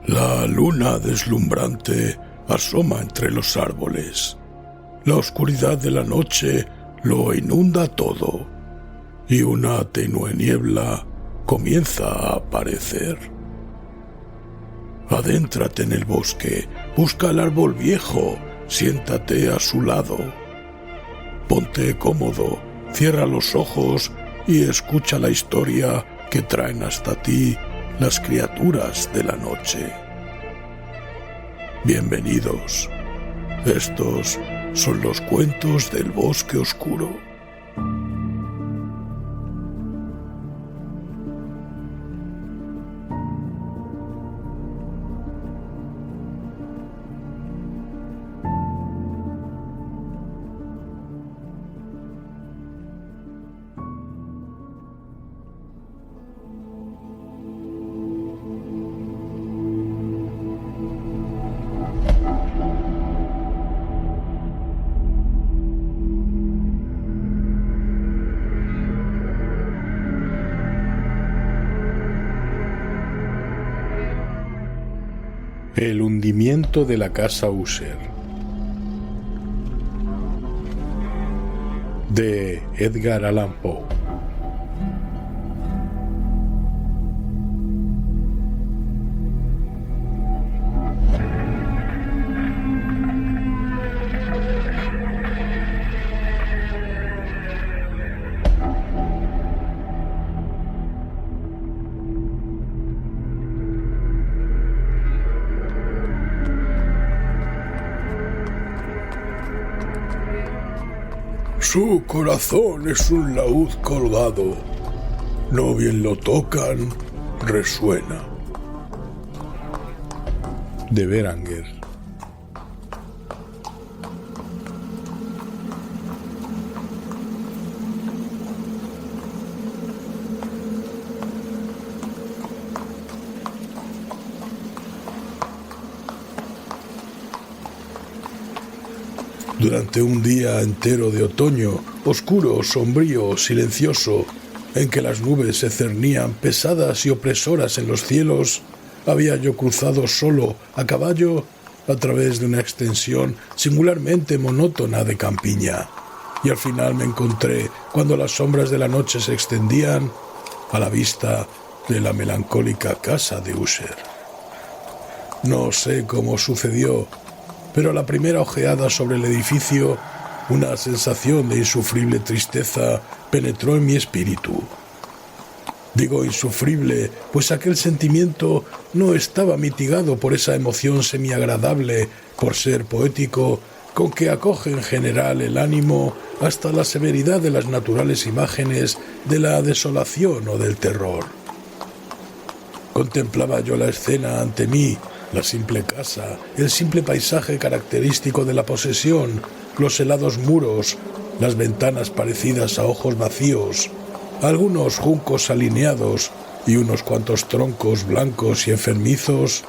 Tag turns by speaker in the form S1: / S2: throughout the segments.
S1: La luna deslumbrante asoma entre los árboles. La oscuridad de la noche lo inunda todo, y una tenue niebla comienza a aparecer. Adéntrate en el bosque, busca el árbol viejo, siéntate a su lado. Ponte cómodo, cierra los ojos y escucha la historia que traen hasta ti las criaturas de la noche. Bienvenidos. Estos son los cuentos del bosque oscuro.
S2: El hundimiento de la casa User, de Edgar Allan Poe.
S1: Su corazón es un laúd colgado. No bien lo tocan, resuena.
S2: De Beranger.
S1: Durante un día entero de otoño, oscuro, sombrío, silencioso, en que las nubes se cernían pesadas y opresoras en los cielos, había yo cruzado solo, a caballo, a través de una extensión singularmente monótona de campiña, y al final me encontré, cuando las sombras de la noche se extendían, a la vista de la melancólica casa de User. No sé cómo sucedió, pero a la primera ojeada sobre el edificio, una sensación de insufrible tristeza penetró en mi espíritu. Digo insufrible, pues aquel sentimiento no estaba mitigado por esa emoción semiagradable, por ser poético, con que acoge en general el ánimo hasta la severidad de las naturales imágenes de la desolación o del terror. Contemplaba yo la escena ante mí, la simple casa, el simple paisaje característico de la posesión, los helados muros, las ventanas parecidas a ojos vacíos, algunos juncos alineados y unos cuantos troncos blancos y enfermizos,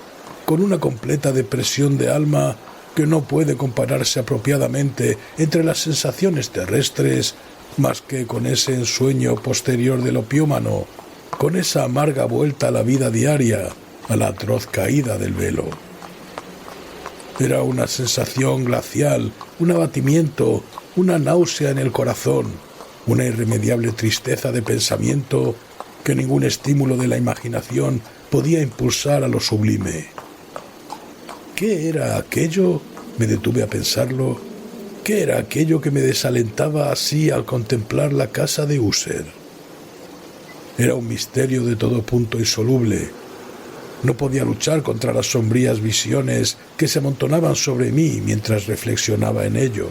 S1: con una completa depresión de alma que no puede compararse apropiadamente entre las sensaciones terrestres más que con ese ensueño posterior del opiómano, con esa amarga vuelta a la vida diaria, a la atroz caída del velo. Era una sensación glacial, un abatimiento, una náusea en el corazón, una irremediable tristeza de pensamiento que ningún estímulo de la imaginación podía impulsar a lo sublime. ¿Qué era aquello? Me detuve a pensarlo. ¿Qué era aquello que me desalentaba así al contemplar la casa de User? Era un misterio de todo punto insoluble. No podía luchar contra las sombrías visiones que se amontonaban sobre mí mientras reflexionaba en ello.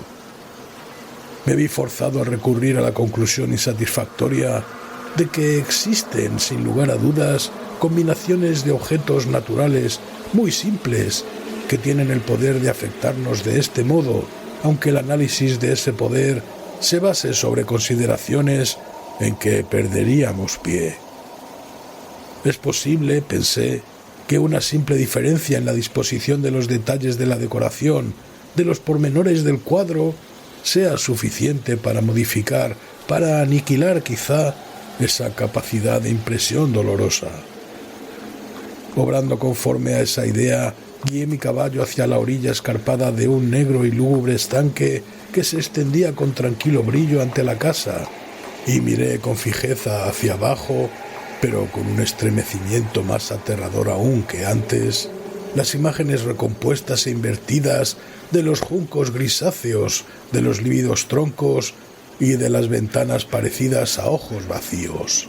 S1: Me vi forzado a recurrir a la conclusión insatisfactoria de que existen, sin lugar a dudas, combinaciones de objetos naturales muy simples que tienen el poder de afectarnos de este modo, aunque el análisis de ese poder se base sobre consideraciones en que perderíamos pie. Es posible, pensé, que una simple diferencia en la disposición de los detalles de la decoración, de los pormenores del cuadro, sea suficiente para modificar, para aniquilar quizá esa capacidad de impresión dolorosa. Obrando conforme a esa idea, guié mi caballo hacia la orilla escarpada de un negro y lúgubre estanque que se extendía con tranquilo brillo ante la casa, y miré con fijeza hacia abajo, pero con un estremecimiento más aterrador aún que antes, las imágenes recompuestas e invertidas de los juncos grisáceos, de los lívidos troncos y de las ventanas parecidas a ojos vacíos.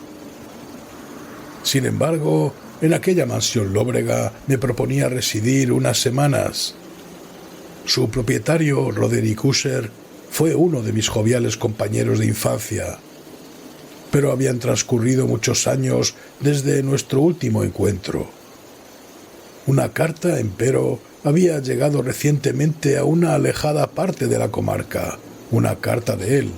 S1: Sin embargo, en aquella mansión lóbrega me proponía residir unas semanas. Su propietario, Roderick Usher, fue uno de mis joviales compañeros de infancia, pero habían transcurrido muchos años desde nuestro último encuentro. Una carta, empero, había llegado recientemente a una alejada parte de la comarca, una carta de él,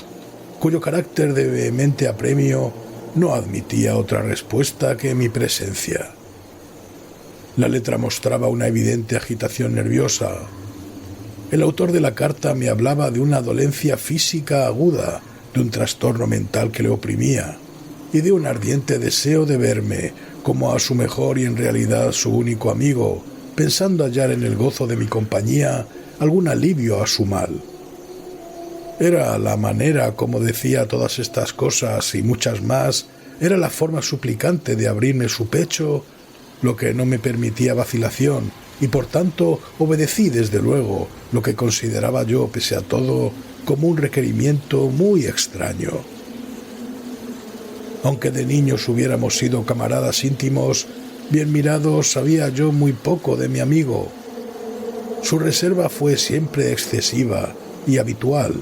S1: cuyo carácter de vehemente apremio no admitía otra respuesta que mi presencia. La letra mostraba una evidente agitación nerviosa. El autor de la carta me hablaba de una dolencia física aguda, de un trastorno mental que le oprimía, y de un ardiente deseo de verme como a su mejor y en realidad su único amigo, pensando hallar en el gozo de mi compañía algún alivio a su mal. Era la manera como decía todas estas cosas y muchas más, era la forma suplicante de abrirme su pecho, lo que no me permitía vacilación, y por tanto obedecí desde luego lo que consideraba yo, pese a todo, como un requerimiento muy extraño. Aunque de niños hubiéramos sido camaradas íntimos, bien mirados sabía yo muy poco de mi amigo. Su reserva fue siempre excesiva y habitual.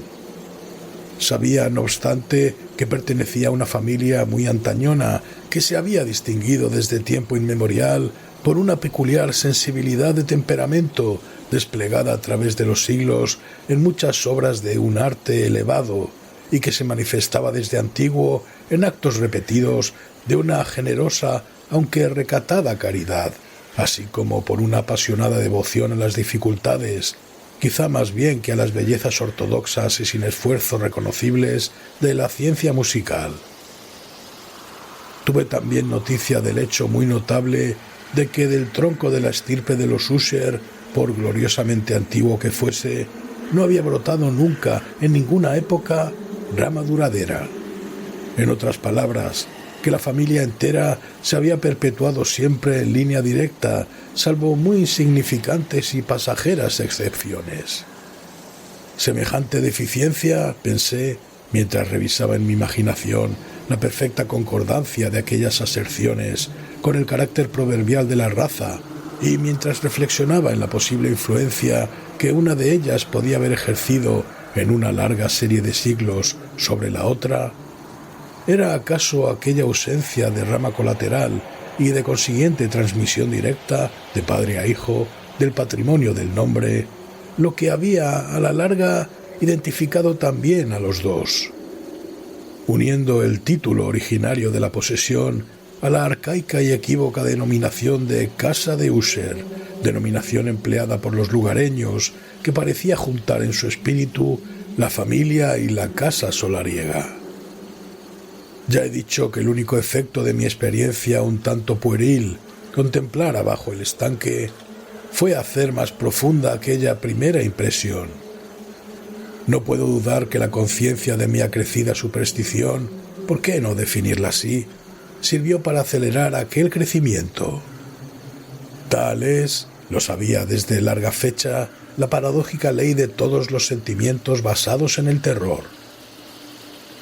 S1: Sabía, no obstante, que pertenecía a una familia muy antañona, que se había distinguido desde tiempo inmemorial por una peculiar sensibilidad de temperamento desplegada a través de los siglos en muchas obras de un arte elevado y que se manifestaba desde antiguo en actos repetidos de una generosa aunque recatada caridad, así como por una apasionada devoción a las dificultades, quizá más bien que a las bellezas ortodoxas y sin esfuerzo reconocibles de la ciencia musical. Tuve también noticia del hecho muy notable de que del tronco de la estirpe de los Usher, por gloriosamente antiguo que fuese, no había brotado nunca en ninguna época rama duradera. En otras palabras, que la familia entera se había perpetuado siempre en línea directa, salvo muy insignificantes y pasajeras excepciones. Semejante deficiencia, pensé, mientras revisaba en mi imaginación la perfecta concordancia de aquellas aserciones con el carácter proverbial de la raza, y mientras reflexionaba en la posible influencia que una de ellas podía haber ejercido en una larga serie de siglos sobre la otra, ¿era acaso aquella ausencia de rama colateral y de consiguiente transmisión directa de padre a hijo del patrimonio del nombre lo que había a la larga identificado también a los dos, uniendo el título originario de la posesión a la arcaica y equívoca denominación de Casa de Usher, denominación empleada por los lugareños que parecía juntar en su espíritu la familia y la casa solariega? Ya he dicho que el único efecto de mi experiencia un tanto pueril, contemplar abajo el estanque, fue hacer más profunda aquella primera impresión. No puedo dudar que la conciencia de mi acrecida superstición, ¿por qué no definirla así?, sirvió para acelerar aquel crecimiento. Tal es, lo sabía desde larga fecha, la paradójica ley de todos los sentimientos basados en el terror.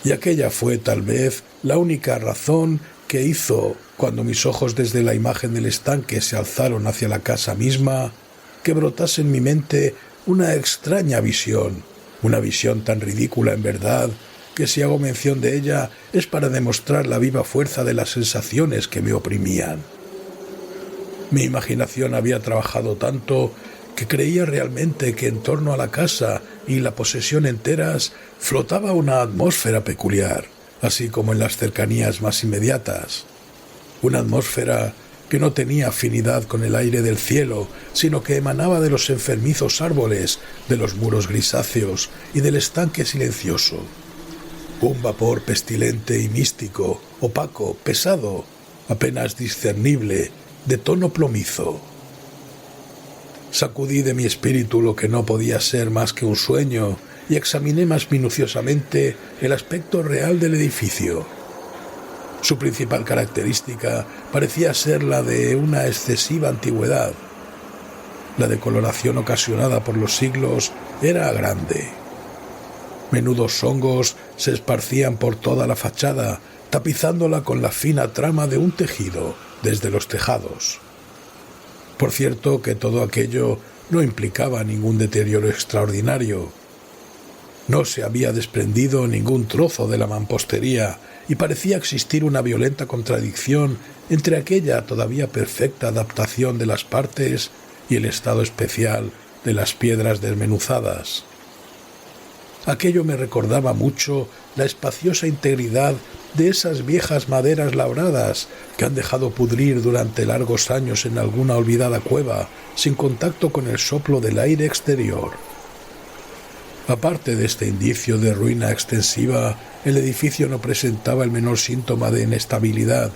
S1: Y aquella fue, tal vez, la única razón que hizo, cuando mis ojos desde la imagen del estanque se alzaron hacia la casa misma, que brotase en mi mente una extraña visión, una visión tan ridícula en verdad, que si hago mención de ella es para demostrar la viva fuerza de las sensaciones que me oprimían. Mi imaginación había trabajado tanto que creía realmente que en torno a la casa y la posesión enteras flotaba una atmósfera peculiar, así como en las cercanías más inmediatas. Una atmósfera que no tenía afinidad con el aire del cielo, sino que emanaba de los enfermizos árboles, de los muros grisáceos y del estanque silencioso. Un vapor pestilente y místico, opaco, pesado, apenas discernible, de tono plomizo. Sacudí de mi espíritu lo que no podía ser más que un sueño y examiné más minuciosamente el aspecto real del edificio. Su principal característica parecía ser la de una excesiva antigüedad. La decoloración ocasionada por los siglos era grande. Menudos hongos se esparcían por toda la fachada, tapizándola con la fina trama de un tejido desde los tejados. Por cierto que todo aquello no implicaba ningún deterioro extraordinario. No se había desprendido ningún trozo de la mampostería y parecía existir una violenta contradicción entre aquella todavía perfecta adaptación de las partes y el estado especial de las piedras desmenuzadas. Aquello me recordaba mucho la espaciosa integridad de esas viejas maderas labradas que han dejado pudrir durante largos años en alguna olvidada cueva, sin contacto con el soplo del aire exterior. Aparte de este indicio de ruina extensiva, el edificio no presentaba el menor síntoma de inestabilidad.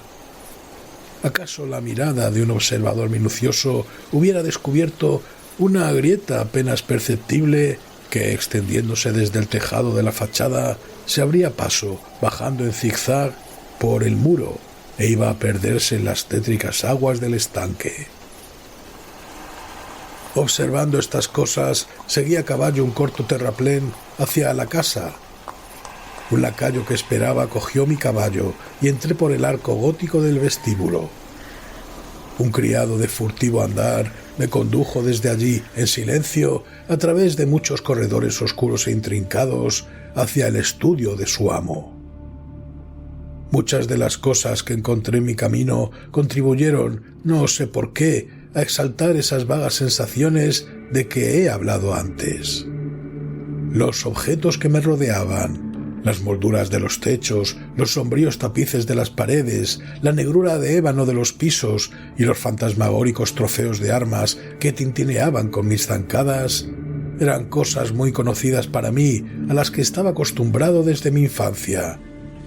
S1: ¿Acaso la mirada de un observador minucioso hubiera descubierto una grieta apenas perceptible que, extendiéndose desde el tejado de la fachada, se abría paso, bajando en zigzag por el muro, e iba a perderse en las tétricas aguas del estanque? Observando estas cosas, seguí a caballo un corto terraplén hacia la casa. Un lacayo que esperaba cogió mi caballo y entré por el arco gótico del vestíbulo. Un criado de furtivo andar me condujo desde allí, en silencio, a través de muchos corredores oscuros e intrincados, hacia el estudio de su amo. Muchas de las cosas que encontré en mi camino contribuyeron, no sé por qué, a exaltar esas vagas sensaciones de que he hablado antes. Los objetos que me rodeaban, las molduras de los techos, los sombríos tapices de las paredes, la negrura de ébano de los pisos y los fantasmagóricos trofeos de armas que tintineaban con mis zancadas, eran cosas muy conocidas para mí, a las que estaba acostumbrado desde mi infancia,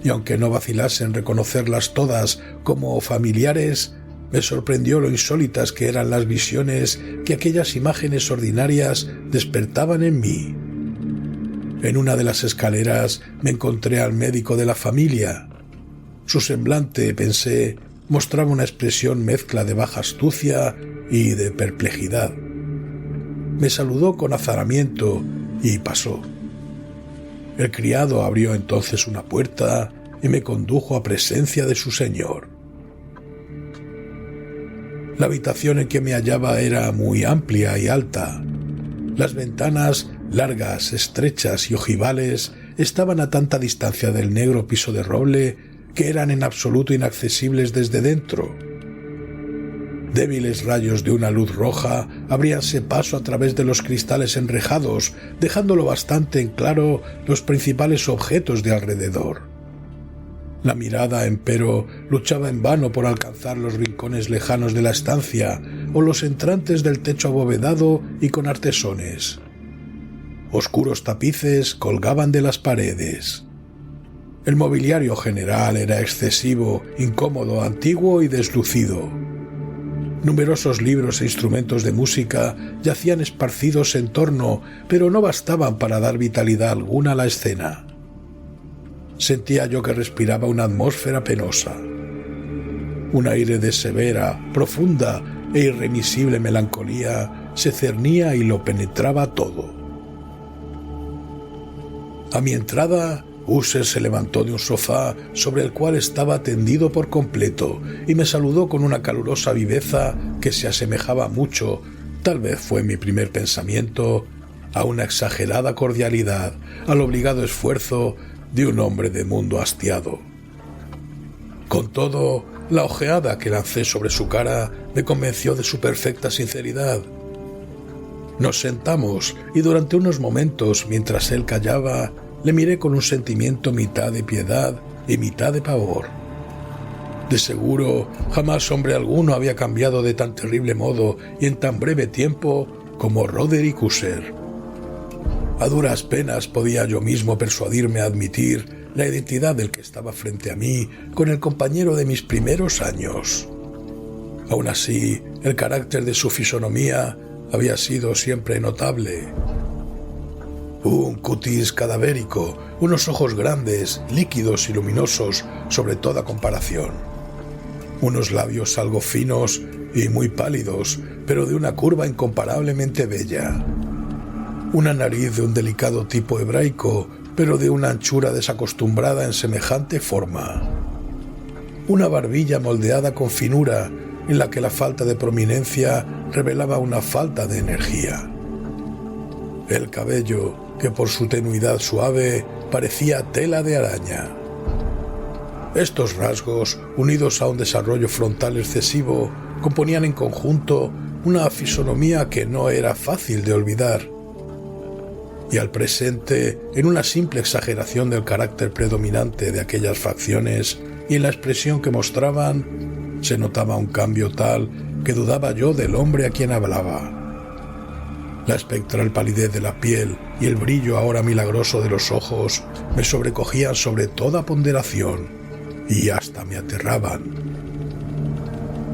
S1: y aunque no vacilase en reconocerlas todas como familiares, me sorprendió lo insólitas que eran las visiones que aquellas imágenes ordinarias despertaban en mí. En una de las escaleras me encontré al médico de la familia. Su semblante, pensé, mostraba una expresión mezcla de baja astucia y de perplejidad. Me saludó con azaramiento y pasó. El criado abrió entonces una puerta y me condujo a presencia de su señor. La habitación en que me hallaba era muy amplia y alta. Las ventanas, largas, estrechas y ojivales, estaban a tanta distancia del negro piso de roble que eran en absoluto inaccesibles desde dentro. Débiles rayos de una luz roja abríanse paso a través de los cristales enrejados, dejándolo bastante en claro los principales objetos de alrededor. La mirada, empero, luchaba en vano por alcanzar los rincones lejanos de la estancia o los entrantes del techo abovedado y con artesones. Oscuros tapices colgaban de las paredes. El mobiliario general era excesivo, incómodo, antiguo y deslucido. Numerosos libros e instrumentos de música yacían esparcidos en torno, pero no bastaban para dar vitalidad alguna a la escena. Sentía yo que respiraba una atmósfera penosa. Un aire de severa, profunda e irremisible melancolía se cernía y lo penetraba todo. A mi entrada, User se levantó de un sofá sobre el cual estaba tendido por completo y me saludó con una calurosa viveza que se asemejaba mucho, tal vez fue mi primer pensamiento, a una exagerada cordialidad, al obligado esfuerzo de un hombre de mundo hastiado. Con todo, la ojeada que lancé sobre su cara me convenció de su perfecta sinceridad. Nos sentamos y durante unos momentos, mientras él callaba, le miré con un sentimiento mitad de piedad y mitad de pavor. De seguro, jamás hombre alguno había cambiado de tan terrible modo y en tan breve tiempo como Roderick User. A duras penas podía yo mismo persuadirme a admitir la identidad del que estaba frente a mí con el compañero de mis primeros años. Aún así, el carácter de su fisonomía había sido siempre notable. Un cutis cadavérico, unos ojos grandes, líquidos y luminosos sobre toda comparación. Unos labios algo finos y muy pálidos, pero de una curva incomparablemente bella. Una nariz de un delicado tipo hebraico, pero de una anchura desacostumbrada en semejante forma. Una barbilla moldeada con finura, en la que la falta de prominencia revelaba una falta de energía. El cabello, que por su tenuidad suave parecía tela de araña. Estos rasgos, unidos a un desarrollo frontal excesivo, componían en conjunto una fisonomía que no era fácil de olvidar. Y al presente, en una simple exageración del carácter predominante de aquellas facciones y en la expresión que mostraban, se notaba un cambio tal que dudaba yo del hombre a quien hablaba. La espectral palidez de la piel y el brillo ahora milagroso de los ojos me sobrecogían sobre toda ponderación y hasta me aterraban.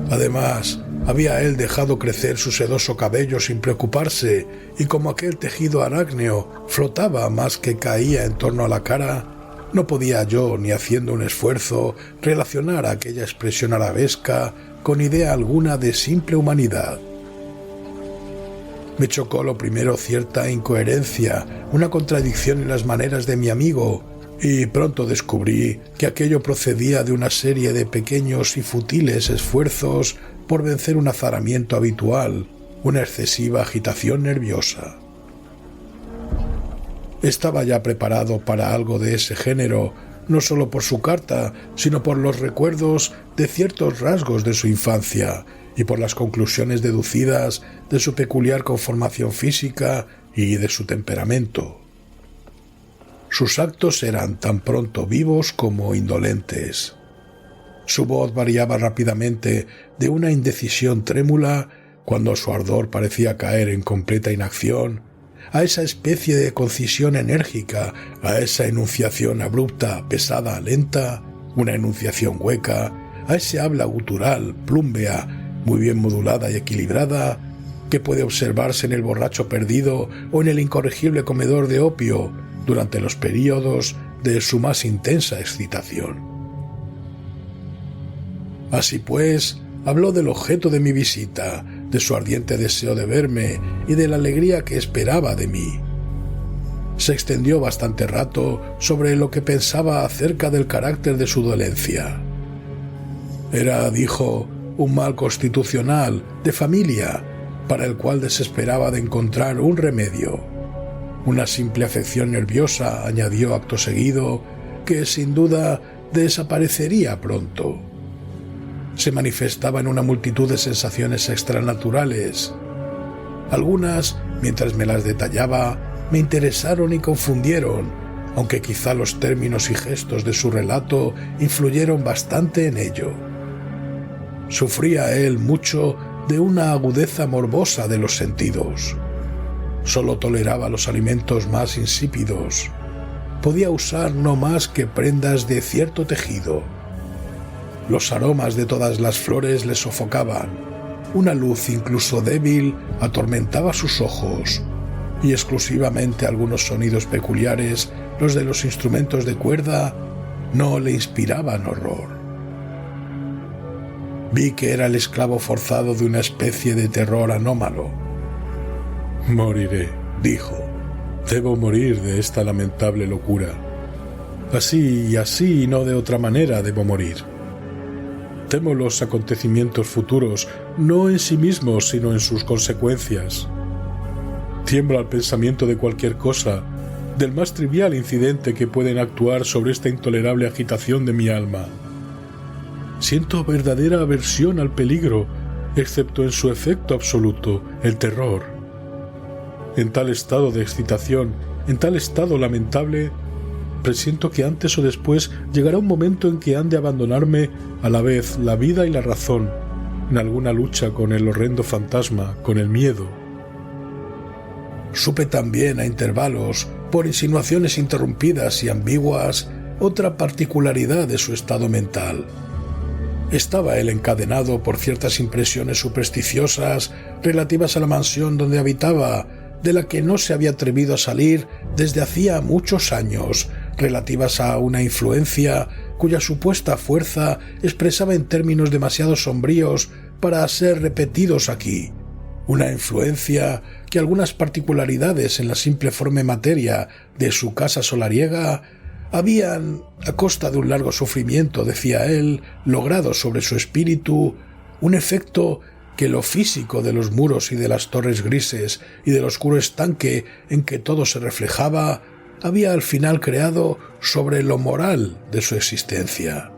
S1: Además, había él dejado crecer su sedoso cabello sin preocuparse, y como aquel tejido arácneo flotaba más que caía en torno a la cara, no podía yo, ni haciendo un esfuerzo, relacionar aquella expresión arabesca con idea alguna de simple humanidad. Me chocó lo primero cierta incoherencia, una contradicción en las maneras de mi amigo, y pronto descubrí que aquello procedía de una serie de pequeños y futiles esfuerzos por vencer un azaramiento habitual, una excesiva agitación nerviosa. Estaba ya preparado para algo de ese género, no solo por su carta, sino por los recuerdos de ciertos rasgos de su infancia y por las conclusiones deducidas de su peculiar conformación física y de su temperamento. Sus actos eran tan pronto vivos como indolentes. Su voz variaba rápidamente de una indecisión trémula, cuando su ardor parecía caer en completa inacción, a esa especie de concisión enérgica, a esa enunciación abrupta, pesada, lenta, una enunciación hueca, a ese habla gutural, plúmbea, muy bien modulada y equilibrada, que puede observarse en el borracho perdido o en el incorregible comedor de opio durante los períodos de su más intensa excitación. Así pues, habló del objeto de mi visita, de su ardiente deseo de verme y de la alegría que esperaba de mí. Se extendió bastante rato sobre lo que pensaba acerca del carácter de su dolencia. Era, dijo, un mal constitucional, de familia, para el cual desesperaba de encontrar un remedio. Una simple afección nerviosa, añadió acto seguido, que sin duda desaparecería pronto. Se manifestaba en una multitud de sensaciones extranaturales. Algunas, mientras me las detallaba, me interesaron y confundieron, aunque quizá los términos y gestos de su relato influyeron bastante en ello. Sufría él mucho de una agudeza morbosa de los sentidos. Solo toleraba los alimentos más insípidos. Podía usar no más que prendas de cierto tejido. Los aromas de todas las flores le sofocaban. Una luz incluso débil atormentaba sus ojos, y exclusivamente algunos sonidos peculiares, los de los instrumentos de cuerda, no le inspiraban horror. Vi que era el esclavo forzado de una especie de terror anómalo.
S2: «Moriré», dijo. «Debo morir de esta lamentable locura. Así y así y no de otra manera debo morir. Temo los acontecimientos futuros, no en sí mismos, sino en sus consecuencias. Tiembla al pensamiento de cualquier cosa, del más trivial incidente que pueden actuar sobre esta intolerable agitación de mi alma. Siento verdadera aversión al peligro, excepto en su efecto absoluto, el terror. En tal estado de excitación, en tal estado lamentable, presiento que antes o después llegará un momento en que han de abandonarme a la vez la vida y la razón, en alguna lucha con el horrendo fantasma, con el miedo».
S1: Supe también a intervalos, por insinuaciones interrumpidas y ambiguas, otra particularidad de su estado mental. Estaba él encadenado por ciertas impresiones supersticiosas relativas a la mansión donde habitaba, de la que no se había atrevido a salir desde hacía muchos años, relativas a una influencia cuya supuesta fuerza expresaba en términos demasiado sombríos para ser repetidos aquí. Una influencia que algunas particularidades en la simple forma y materia de su casa solariega habían, a costa de un largo sufrimiento, decía él, logrado sobre su espíritu un efecto que lo físico de los muros y de las torres grises y del oscuro estanque en que todo se reflejaba había al final creado sobre lo moral de su existencia.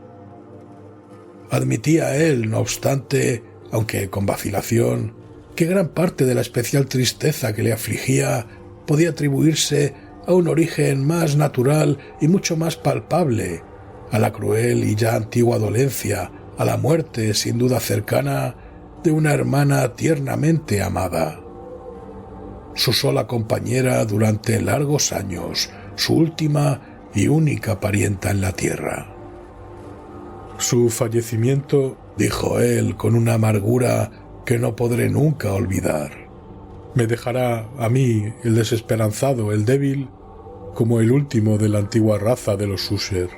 S1: Admitía él, no obstante, aunque con vacilación, que gran parte de la especial tristeza que le afligía podía atribuirse a un origen más natural y mucho más palpable, a la cruel y ya antigua dolencia, a la muerte sin duda cercana de una hermana tiernamente amada. Su sola compañera durante largos años, su última y única parienta en la tierra.
S2: Su fallecimiento,
S1: dijo él con una amargura que no podré nunca olvidar,
S2: me dejará a mí, el desesperanzado, el débil, como el último de la antigua raza de los Usher.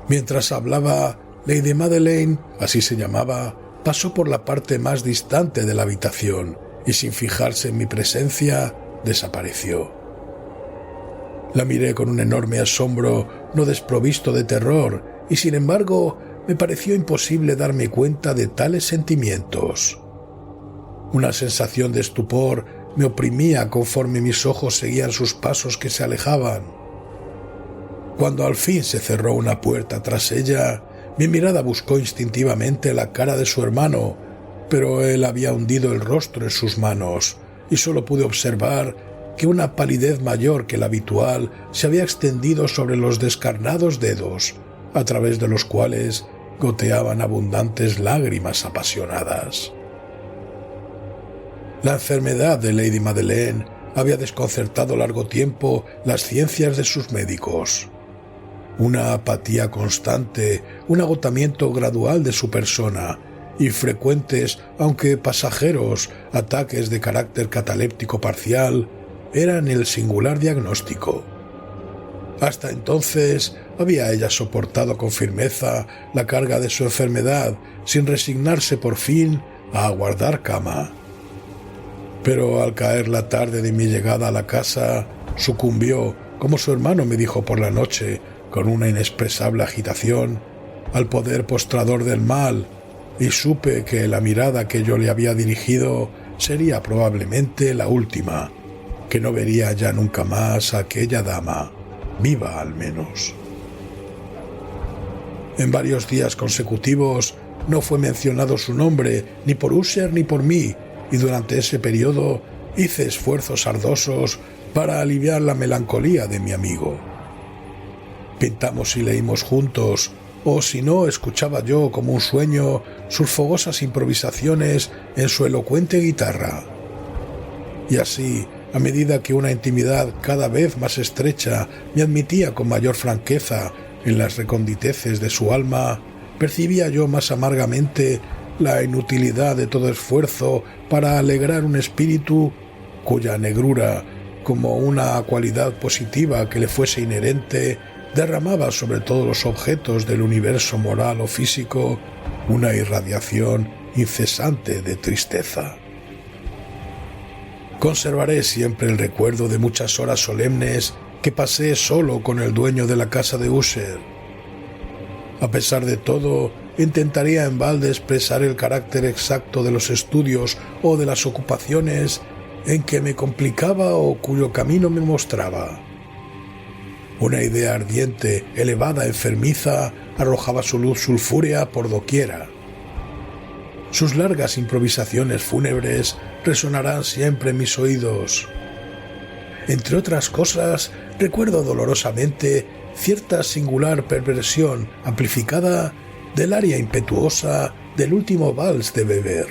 S1: Mientras hablaba, Lady Madeleine, así se llamaba, pasó por la parte más distante de la habitación y, sin fijarse en mi presencia, desapareció. La miré con un enorme asombro no desprovisto de terror y, sin embargo, me pareció imposible darme cuenta de tales sentimientos. Una sensación de estupor me oprimía conforme mis ojos seguían sus pasos que se alejaban. Cuando al fin se cerró una puerta tras ella, mi mirada buscó instintivamente la cara de su hermano, pero él había hundido el rostro en sus manos y solo pude observar que una palidez mayor que la habitual se había extendido sobre los descarnados dedos, a través de los cuales goteaban abundantes lágrimas apasionadas. La enfermedad de Lady Madeleine había desconcertado largo tiempo las ciencias de sus médicos. Una apatía constante, un agotamiento gradual de su persona y frecuentes, aunque pasajeros, ataques de carácter cataléptico parcial eran el singular diagnóstico. Hasta entonces había ella soportado con firmeza la carga de su enfermedad, sin resignarse por fin a aguardar cama. Pero al caer la tarde de mi llegada a la casa, sucumbió, como su hermano me dijo por la noche, con una inexpresable agitación, al poder postrador del mal, y supe que la mirada que yo le había dirigido sería probablemente la última, que no vería ya nunca más a aquella dama, viva al menos. En varios días consecutivos no fue mencionado su nombre ni por Usher ni por mí, y durante ese periodo hice esfuerzos ardosos para aliviar la melancolía de mi amigo. Pintamos y leímos juntos, o si no, escuchaba yo como un sueño sus fogosas improvisaciones en su elocuente guitarra. Y así, a medida que una intimidad cada vez más estrecha me admitía con mayor franqueza en las reconditeces de su alma, percibía yo más amargamente la inutilidad de todo esfuerzo para alegrar un espíritu cuya negrura, como una cualidad positiva que le fuese inherente, derramaba sobre todos los objetos del universo moral o físico una irradiación incesante de tristeza. Conservaré siempre el recuerdo de muchas horas solemnes que pasé solo con el dueño de la casa de Usher. A pesar de todo, intentaría en balde expresar el carácter exacto de los estudios o de las ocupaciones en que me complicaba o cuyo camino me mostraba. Una idea ardiente, elevada, enfermiza, arrojaba su luz sulfúrea por doquiera. Sus largas improvisaciones fúnebres resonarán siempre en mis oídos. Entre otras cosas, recuerdo dolorosamente cierta singular perversión amplificada del aria impetuosa del último vals de Weber.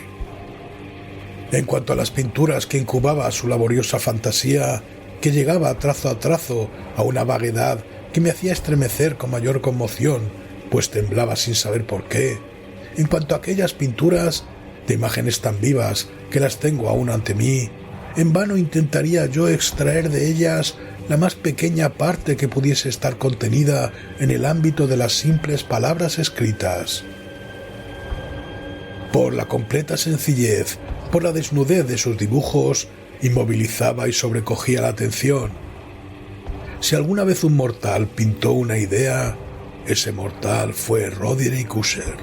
S1: En cuanto a las pinturas que incubaba su laboriosa fantasía, que llegaba trazo a trazo a una vaguedad que me hacía estremecer con mayor conmoción, pues temblaba sin saber por qué. En cuanto a aquellas pinturas, de imágenes tan vivas que las tengo aún ante mí, en vano intentaría yo extraer de ellas la más pequeña parte que pudiese estar contenida en el ámbito de las simples palabras escritas. Por la completa sencillez, por la desnudez de sus dibujos, inmovilizaba y sobrecogía la atención. Si alguna vez un mortal pintó una idea, ese mortal fue Roderick Usher.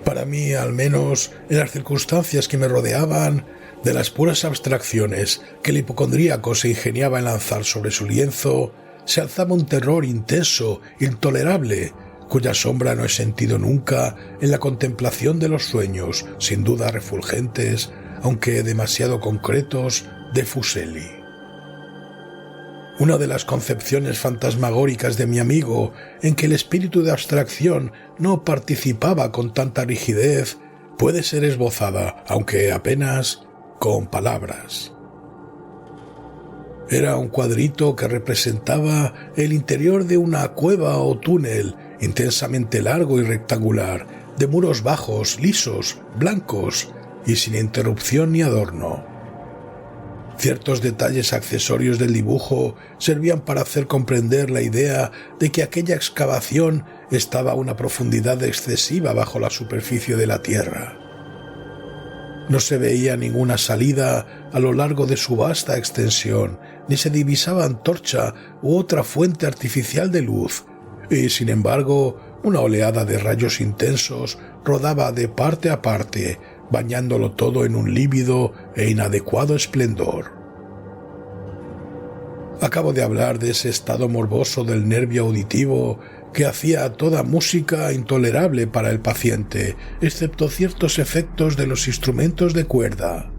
S1: Para mí, al menos, en las circunstancias que me rodeaban, de las puras abstracciones que el hipocondríaco se ingeniaba en lanzar sobre su lienzo, se alzaba un terror intenso, intolerable, cuya sombra no he sentido nunca en la contemplación de los sueños, sin duda refulgentes, aunque demasiado concretos, de Fuseli. Una de las concepciones fantasmagóricas de mi amigo, en que el espíritu de abstracción no participaba con tanta rigidez, puede ser esbozada, aunque apenas, con palabras. Era un cuadrito que representaba el interior de una cueva o túnel intensamente largo y rectangular, de muros bajos, lisos, blancos y sin interrupción ni adorno. Ciertos detalles accesorios del dibujo servían para hacer comprender la idea de que aquella excavación estaba a una profundidad excesiva bajo la superficie de la tierra. No se veía ninguna salida a lo largo de su vasta extensión, ni se divisaba antorcha u otra fuente artificial de luz, y sin embargo una oleada de rayos intensos rodaba de parte a parte, bañándolo todo en un lívido e inadecuado esplendor. Acabo de hablar de ese estado morboso del nervio auditivo que hacía toda música intolerable para el paciente, excepto ciertos efectos de los instrumentos de cuerda.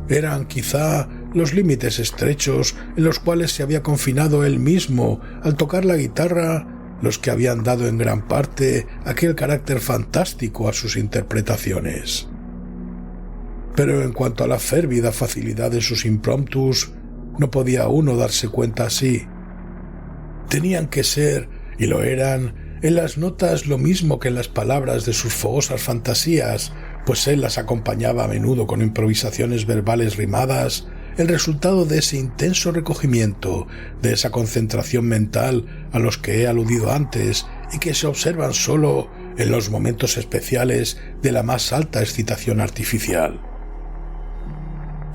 S1: Eran quizá los límites estrechos en los cuales se había confinado él mismo al tocar la guitarra los que habían dado en gran parte aquel carácter fantástico a sus interpretaciones. Pero en cuanto a la férvida facilidad de sus impromptus, no podía uno darse cuenta así. Tenían que ser, y lo eran, en las notas lo mismo que en las palabras de sus fogosas fantasías, pues él las acompañaba a menudo con improvisaciones verbales rimadas, el resultado de ese intenso recogimiento, de esa concentración mental a los que he aludido antes y que se observan solo en los momentos especiales de la más alta excitación artificial.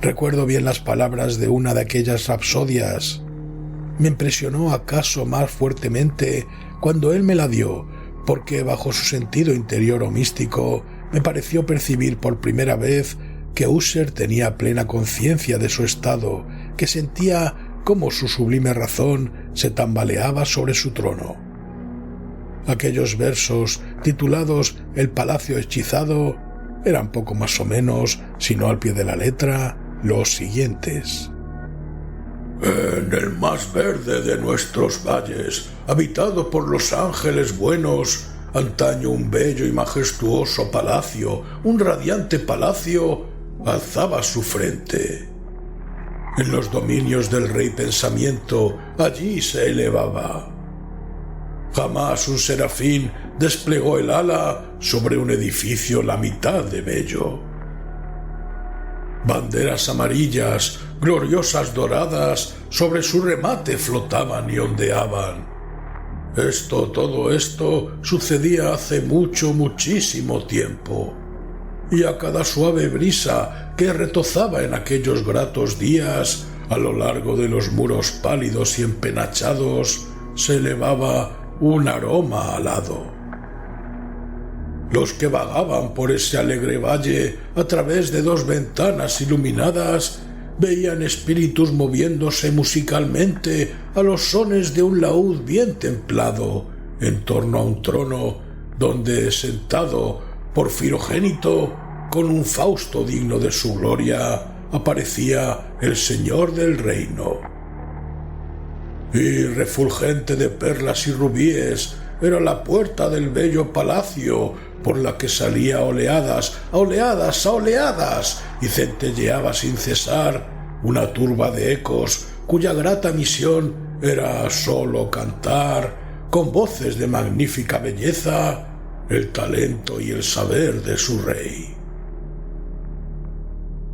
S1: Recuerdo bien las palabras de una de aquellas rapsodias. Me impresionó acaso más fuertemente cuando él me la dio, porque bajo su sentido interior o místico me pareció percibir por primera vez que Usher tenía plena conciencia de su estado, que sentía cómo su sublime razón se tambaleaba sobre su trono. Aquellos versos, titulados El Palacio Hechizado, eran poco más o menos, si no al pie de la letra, los siguientes.
S2: En el más verde de nuestros valles, habitado por los ángeles buenos, antaño un bello y majestuoso palacio, un radiante palacio, alzaba su frente. En los dominios del rey pensamiento, allí se elevaba. Jamás un serafín desplegó el ala sobre un edificio la mitad de bello. Banderas amarillas, gloriosas doradas, sobre su remate flotaban y ondeaban. Todo esto sucedía hace muchísimo tiempo. Y a cada suave brisa que retozaba en aquellos gratos días, a lo largo de los muros pálidos y empenachados, se elevaba un aroma alado. Los que vagaban por ese alegre valle a través de dos ventanas iluminadas veían espíritus moviéndose musicalmente a los sones de un laúd bien templado en torno a un trono donde, sentado Porfirogénito, con un Fausto digno de su gloria, aparecía el señor del reino. Y refulgente de perlas y rubíes era la puerta del bello palacio, por la que salía oleadas y centelleaba sin cesar una turba de ecos cuya grata misión era sólo cantar,
S1: con voces de magnífica belleza, el talento y el saber de su rey.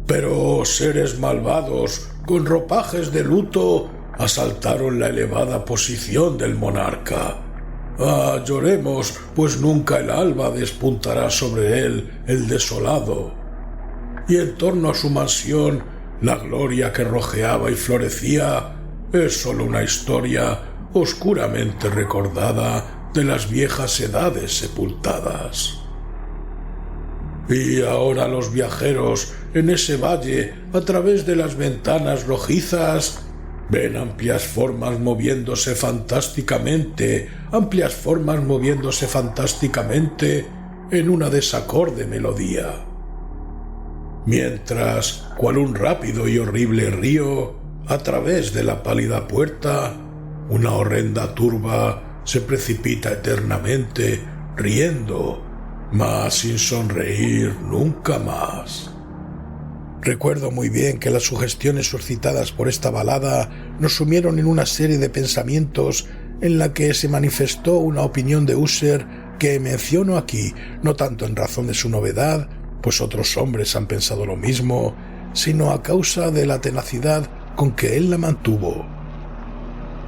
S1: Pero seres malvados, con ropajes de luto, asaltaron la elevada posición del monarca. Ah, lloremos, pues nunca el alba despuntará sobre él el desolado. Y en torno a su mansión, la gloria que rojeaba y florecía es sólo una historia oscuramente recordada de las viejas edades sepultadas. Y ahora los viajeros en ese valle, a través de las ventanas rojizas, ven amplias formas moviéndose fantásticamente en una desacorde melodía. Mientras, cual un rápido y horrible río, a través de la pálida puerta, una horrenda turba se precipita eternamente, riendo, mas sin sonreír nunca más. Recuerdo muy bien que las sugestiones suscitadas por esta balada nos sumieron en una serie de pensamientos en la que se manifestó una opinión de Husserl que menciono aquí, no tanto en razón de su novedad, pues otros hombres han pensado lo mismo, sino a causa de la tenacidad con que él la mantuvo.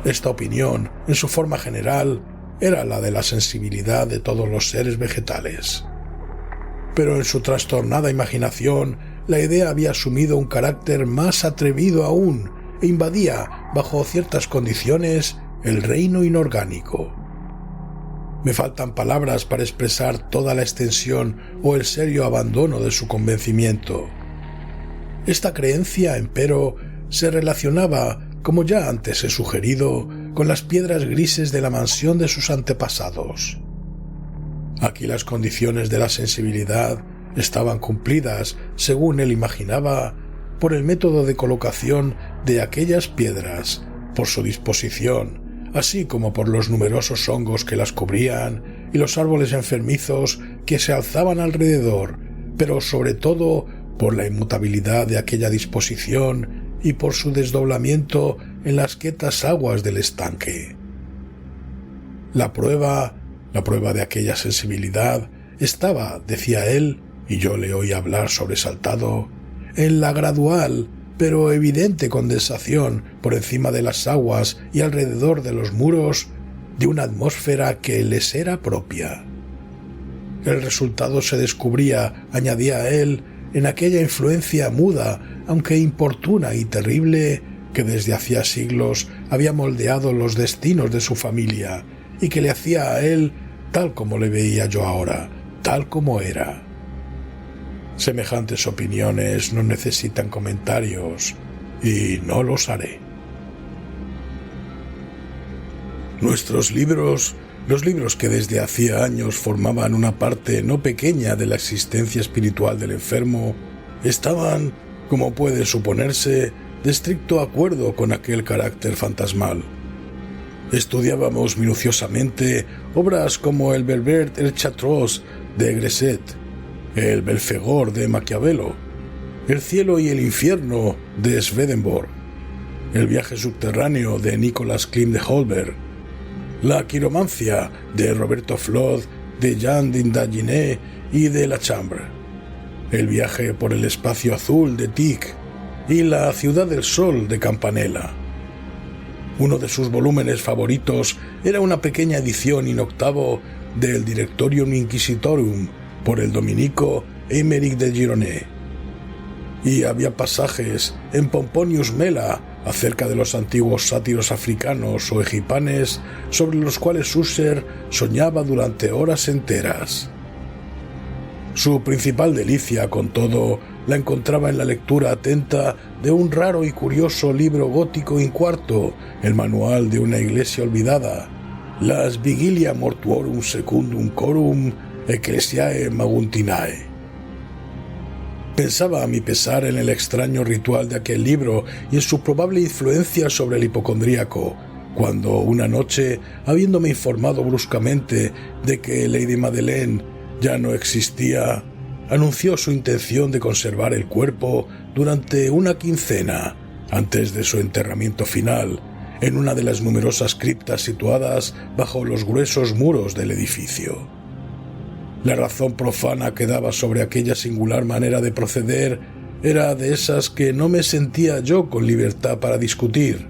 S1: Esta opinión, en su forma general, era la de la sensibilidad de todos los seres vegetales. Pero en su trastornada imaginación, la idea había asumido un carácter más atrevido aún e invadía, bajo ciertas condiciones, el reino inorgánico. Me faltan palabras para expresar toda la extensión o el serio abandono de su convencimiento. Esta creencia, empero, se relacionaba, como ya antes he sugerido, con las piedras grises de la mansión de sus antepasados. Aquí las condiciones de la sensibilidad estaban cumplidas, según él imaginaba, por el método de colocación de aquellas piedras, por su disposición, así como por los numerosos hongos que las cubrían y los árboles enfermizos que se alzaban alrededor, pero sobre todo por la inmutabilidad de aquella disposición y por su desdoblamiento en las quietas aguas del estanque. La prueba de aquella sensibilidad estaba, decía él, y yo le oí hablar sobresaltado, en la gradual pero evidente condensación por encima de las aguas y alrededor de los muros de una atmósfera que les era propia. El resultado se descubría, añadía él, en aquella influencia muda, aunque importuna y terrible, que desde hacía siglos había moldeado los destinos de su familia y que le hacía a él tal como le veía yo ahora, tal como era. Semejantes opiniones no necesitan comentarios y no los haré. Nuestros libros, los libros que desde hacía años formaban una parte no pequeña de la existencia espiritual del enfermo, estaban, como puede suponerse, de estricto acuerdo con aquel carácter fantasmal. Estudiábamos minuciosamente obras como el Berbert el Chartreuse de Gresset, el Belfegor de Maquiavelo, el cielo y el infierno de Swedenborg, el viaje subterráneo de Nicolas Klim de Holberg, la quiromancia de Roberto Flod, de Jean d'Indaginé y de La Chambre, el viaje por el espacio azul de Tieck y la ciudad del sol de Campanella. Uno de sus volúmenes favoritos era una pequeña edición in octavo del Directorium Inquisitorum por el dominico Aymeric de Gironnet. Y había pasajes en Pomponius Mela acerca de los antiguos sátiros africanos o egipanes sobre los cuales Husserl soñaba durante horas enteras. Su principal delicia, con todo, la encontraba en la lectura atenta de un raro y curioso libro gótico incuarto, el manual de una iglesia olvidada, Las Vigilia Mortuorum Secundum Corum Ecclesiae Maguntinae. Pensaba a mi pesar en el extraño ritual de aquel libro y en su probable influencia sobre el hipocondríaco, cuando una noche, habiéndome informado bruscamente de que Lady Madeleine ya no existía, anunció su intención de conservar el cuerpo durante una quincena antes de su enterramiento final, en una de las numerosas criptas situadas bajo los gruesos muros del edificio. La razón profana que daba sobre aquella singular manera de proceder era de esas que no me sentía yo con libertad para discutir.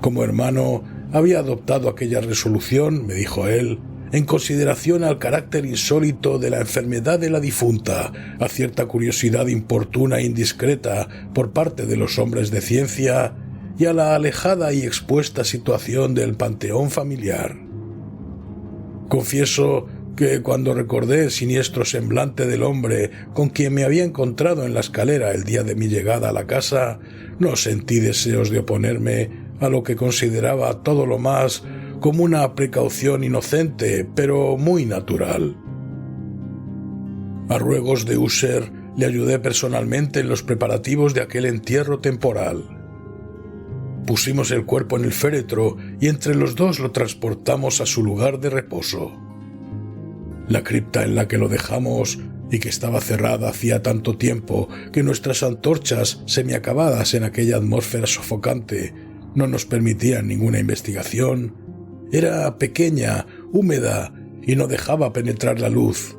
S1: Como hermano, había adoptado aquella resolución, me dijo él, en consideración al carácter insólito de la enfermedad de la difunta, a cierta curiosidad importuna e indiscreta por parte de los hombres de ciencia y a la alejada y expuesta situación del panteón familiar. Confieso que cuando recordé el siniestro semblante del hombre con quien me había encontrado en la escalera el día de mi llegada a la casa, no sentí deseos de oponerme a lo que consideraba todo lo más como una precaución inocente, pero muy natural. A ruegos de Usher, le ayudé personalmente en los preparativos de aquel entierro temporal. Pusimos el cuerpo en el féretro y entre los dos lo transportamos a su lugar de reposo. La cripta en la que lo dejamos, y que estaba cerrada hacía tanto tiempo que nuestras antorchas, semiacabadas en aquella atmósfera sofocante, no nos permitían ninguna investigación, era pequeña, húmeda y no dejaba penetrar la luz.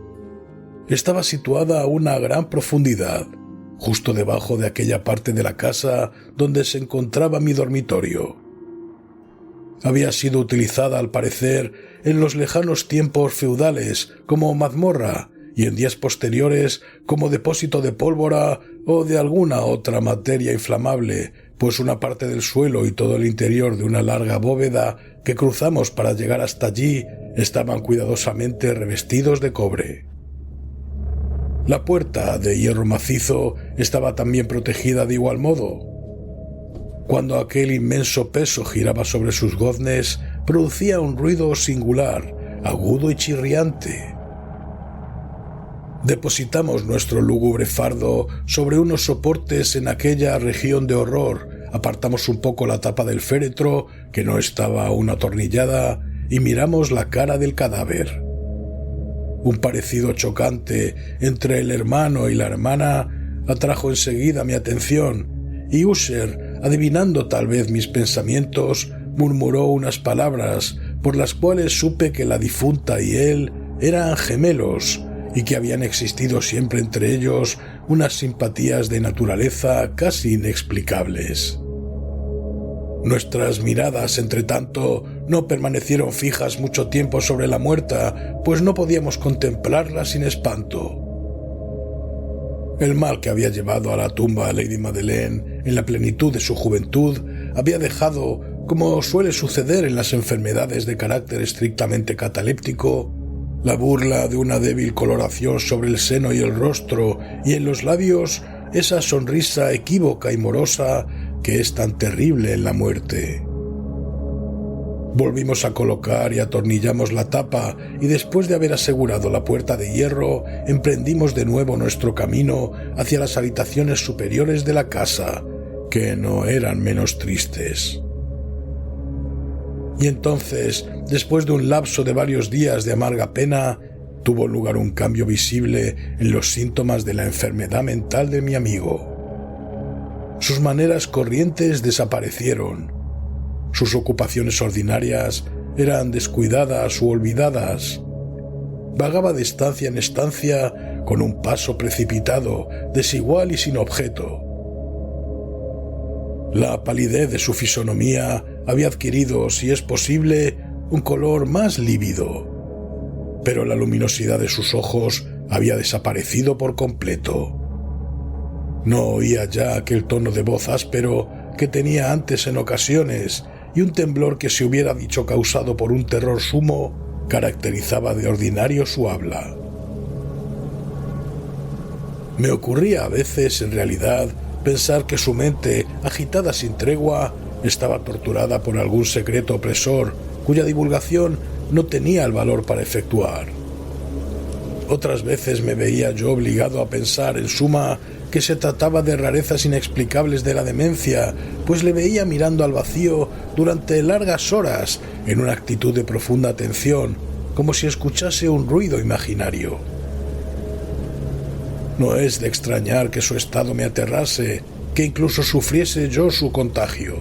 S1: Estaba situada a una gran profundidad, justo debajo de aquella parte de la casa donde se encontraba mi dormitorio. Había sido utilizada, al parecer, en los lejanos tiempos feudales como mazmorra y en días posteriores como depósito de pólvora o de alguna otra materia inflamable, pues una parte del suelo y todo el interior de una larga bóveda que cruzamos para llegar hasta allí estaban cuidadosamente revestidos de cobre. La puerta, de hierro macizo, estaba también protegida de igual modo. Cuando aquel inmenso peso giraba sobre sus goznes, producía un ruido singular, agudo y chirriante. Depositamos nuestro lúgubre fardo sobre unos soportes en aquella región de horror, apartamos un poco la tapa del féretro, que no estaba aún atornillada, y miramos la cara del cadáver. Un parecido chocante entre el hermano y la hermana atrajo enseguida mi atención, y Usher, adivinando tal vez mis pensamientos, murmuró unas palabras por las cuales supe que la difunta y él eran gemelos y que habían existido siempre entre ellos unas simpatías de naturaleza casi inexplicables. Nuestras miradas, entretanto, no permanecieron fijas mucho tiempo sobre la muerta, pues no podíamos contemplarla sin espanto. El mal que había llevado a la tumba a Lady Madeleine en la plenitud de su juventud había dejado, como suele suceder en las enfermedades de carácter estrictamente cataléptico, la burla de una débil coloración sobre el seno y el rostro, y en los labios esa sonrisa equívoca y morosa que es tan terrible en la muerte. Volvimos a colocar y atornillamos la tapa, y después de haber asegurado la puerta de hierro, emprendimos de nuevo nuestro camino hacia las habitaciones superiores de la casa, que no eran menos tristes. Y entonces, después de un lapso de varios días de amarga pena, tuvo lugar un cambio visible en los síntomas de la enfermedad mental de mi amigo. Sus maneras corrientes desaparecieron. Sus ocupaciones ordinarias eran descuidadas u olvidadas. Vagaba de estancia en estancia con un paso precipitado, desigual y sin objeto. La palidez de su fisonomía había adquirido, si es posible, un color más lívido, pero la luminosidad de sus ojos había desaparecido por completo. No oía ya aquel tono de voz áspero que tenía antes en ocasiones, y un temblor que se hubiera dicho causado por un terror sumo caracterizaba de ordinario su habla. Me ocurría a veces, en realidad, pensar que su mente, agitada sin tregua, estaba torturada por algún secreto opresor cuya divulgación no tenía el valor para efectuar. Otras veces me veía yo obligado a pensar, en suma, que se trataba de rarezas inexplicables de la demencia, pues le veía mirando al vacío durante largas horas en una actitud de profunda atención, como si escuchase un ruido imaginario. No es de extrañar que su estado me aterrase, que incluso sufriese yo su contagio.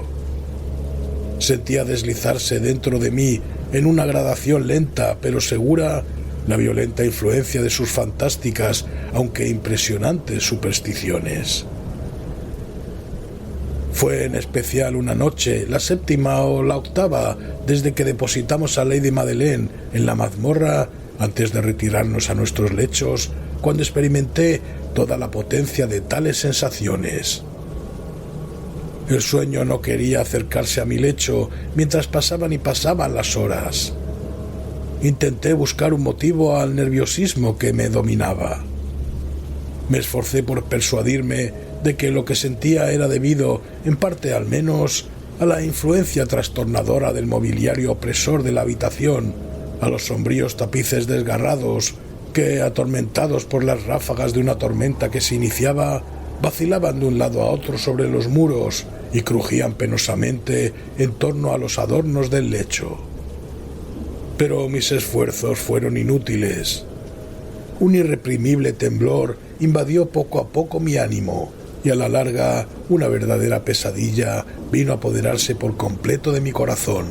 S1: Sentía deslizarse dentro de mí, en una gradación lenta pero segura, la violenta influencia de sus fantásticas, aunque impresionantes supersticiones. Fue en especial una noche, la 7ª o la 8ª, desde que depositamos a Lady Madeleine en la mazmorra, antes de retirarnos a nuestros lechos, cuando experimenté toda la potencia de tales sensaciones. El sueño no quería acercarse a mi lecho mientras pasaban y pasaban las horas. Intenté buscar un motivo al nerviosismo que me dominaba. Me esforcé por persuadirme de que lo que sentía era debido, en parte al menos, a la influencia trastornadora del mobiliario opresor de la habitación, a los sombríos tapices desgarrados que, atormentados por las ráfagas de una tormenta que se iniciaba, vacilaban de un lado a otro sobre los muros y crujían penosamente en torno a los adornos del lecho. Pero mis esfuerzos fueron inútiles. Un irreprimible temblor invadió poco a poco mi ánimo, y a la larga una verdadera pesadilla vino a apoderarse por completo de mi corazón.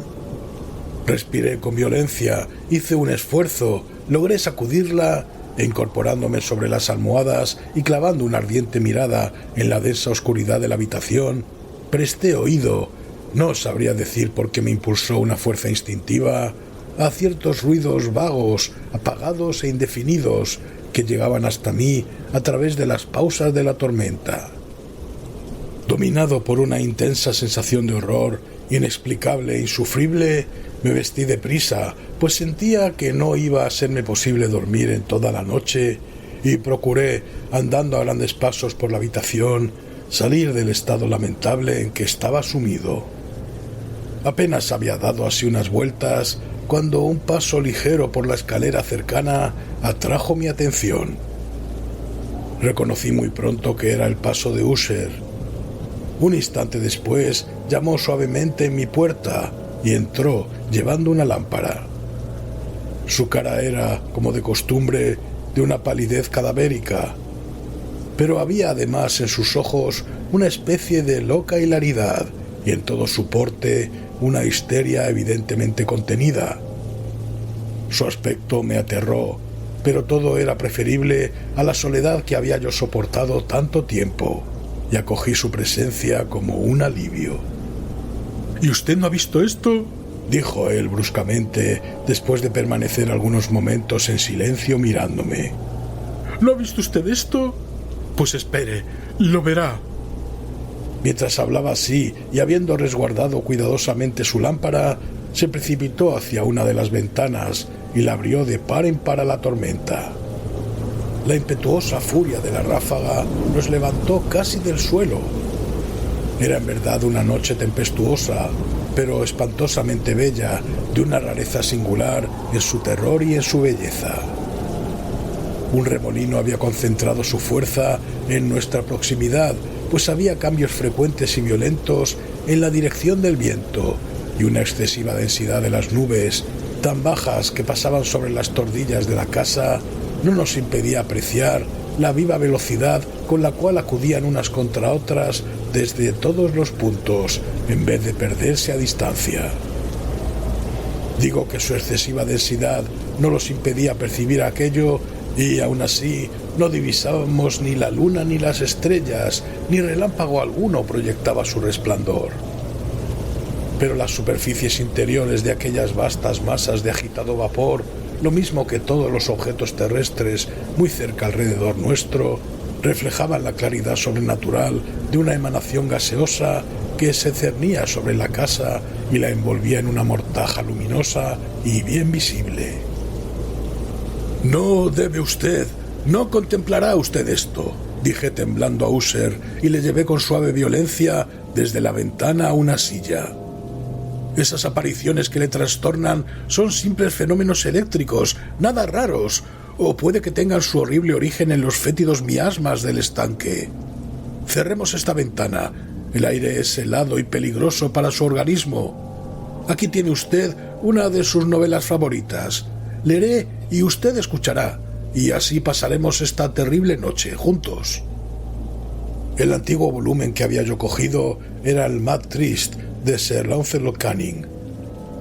S1: Respiré con violencia, hice un esfuerzo, logré sacudirla e, incorporándome sobre las almohadas y clavando una ardiente mirada en la densa oscuridad de la habitación, presté oído, no sabría decir por qué me impulsó una fuerza instintiva, a ciertos ruidos vagos, apagados e indefinidos que llegaban hasta mí a través de las pausas de la tormenta. Dominado por una intensa sensación de horror, inexplicable e insufrible, me vestí deprisa, pues sentía que no iba a serme posible dormir en toda la noche, y procuré, andando a grandes pasos por la habitación, salir del estado lamentable en que estaba sumido. Apenas había dado así unas vueltas cuando un paso ligero por la escalera cercana atrajo mi atención. Reconocí muy pronto que era el paso de Usher. Un instante después llamó suavemente en mi puerta y entró llevando una lámpara. Su cara era, como de costumbre, de una palidez cadavérica, pero había además en sus ojos una especie de loca hilaridad y en todo su porte una histeria evidentemente contenida. Su aspecto me aterró, pero todo era preferible a la soledad que había yo soportado tanto tiempo, y acogí su presencia como un alivio.
S2: ¿Y usted no ha visto esto?,
S1: dijo él bruscamente, después de permanecer algunos momentos en silencio mirándome.
S2: ¿No ha visto usted esto? Pues espere, lo verá.
S1: Mientras hablaba así, y habiendo resguardado cuidadosamente su lámpara, se precipitó hacia una de las ventanas y la abrió de par en par a la tormenta. La impetuosa furia de la ráfaga nos levantó casi del suelo. Era en verdad una noche tempestuosa, pero espantosamente bella, de una rareza singular en su terror y en su belleza. Un remolino había concentrado su fuerza en nuestra proximidad, pues había cambios frecuentes y violentos en la dirección del viento y una excesiva densidad de las nubes, tan bajas que pasaban sobre las tordillas de la casa, no nos impedía apreciar la viva velocidad con la cual acudían unas contra otras desde todos los puntos, en vez de perderse a distancia. Digo que su excesiva densidad no los impedía percibir aquello, y aún así no divisábamos ni la luna ni las estrellas, ni relámpago alguno proyectaba su resplandor. Pero las superficies interiores de aquellas vastas masas de agitado vapor, lo mismo que todos los objetos terrestres muy cerca alrededor nuestro, reflejaban la claridad sobrenatural de una emanación gaseosa que se cernía sobre la casa y la envolvía en una mortaja luminosa y bien visible. «No debe usted, no contemplará usted esto», dije temblando a Usher, y le llevé con suave violencia desde la ventana a una silla. «Esas apariciones que le trastornan son simples fenómenos eléctricos, nada raros, o puede que tengan su horrible origen en los fétidos miasmas del estanque. Cerremos esta ventana, el aire es helado y peligroso para su organismo. Aquí tiene usted una de sus novelas favoritas. Leeré y usted escuchará, y así pasaremos esta terrible noche juntos». El antiguo volumen que había yo cogido era el Mad Trist de Sir Launcelot Canning,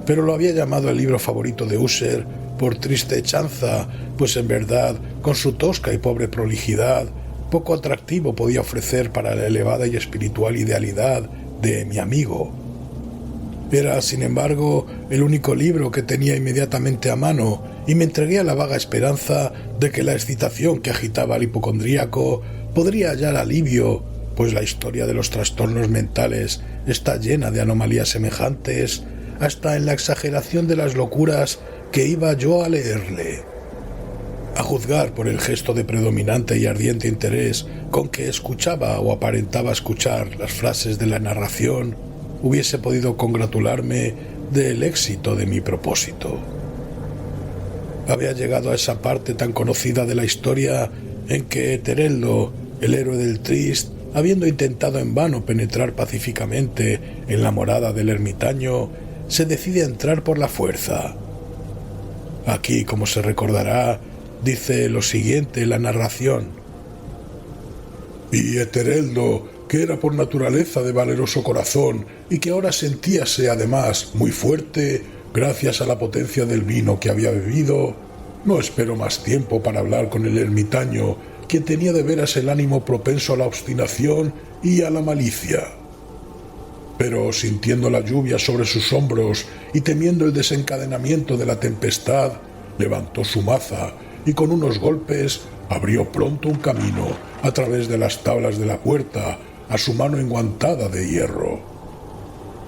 S1: pero lo había llamado el libro favorito de Ussher por triste chanza, pues en verdad, con su tosca y pobre prolijidad, poco atractivo podía ofrecer para la elevada y espiritual idealidad de mi amigo. Era, sin embargo, el único libro que tenía inmediatamente a mano, y me entregué a la vaga esperanza de que la excitación que agitaba al hipocondríaco podría hallar alivio, pues la historia de los trastornos mentales está llena de anomalías semejantes, hasta en la exageración de las locuras que iba yo a leerle. A juzgar por el gesto de predominante y ardiente interés con que escuchaba o aparentaba escuchar las frases de la narración, hubiese podido congratularme del éxito de mi propósito. Había llegado a esa parte tan conocida de la historia en que Etereldo, el héroe del Trist, habiendo intentado en vano penetrar pacíficamente en la morada del ermitaño, se decide a entrar por la fuerza. Aquí, como se recordará, dice lo siguiente la narración. Y Etereldo, que era por naturaleza de valeroso corazón y que ahora sentíase además muy fuerte, gracias a la potencia del vino que había bebido, no esperó más tiempo para hablar con el ermitaño, quien tenía de veras el ánimo propenso a la obstinación y a la malicia. Pero sintiendo la lluvia sobre sus hombros y temiendo el desencadenamiento de la tempestad, levantó su maza y con unos golpes abrió pronto un camino a través de las tablas de la puerta a su mano enguantada de hierro.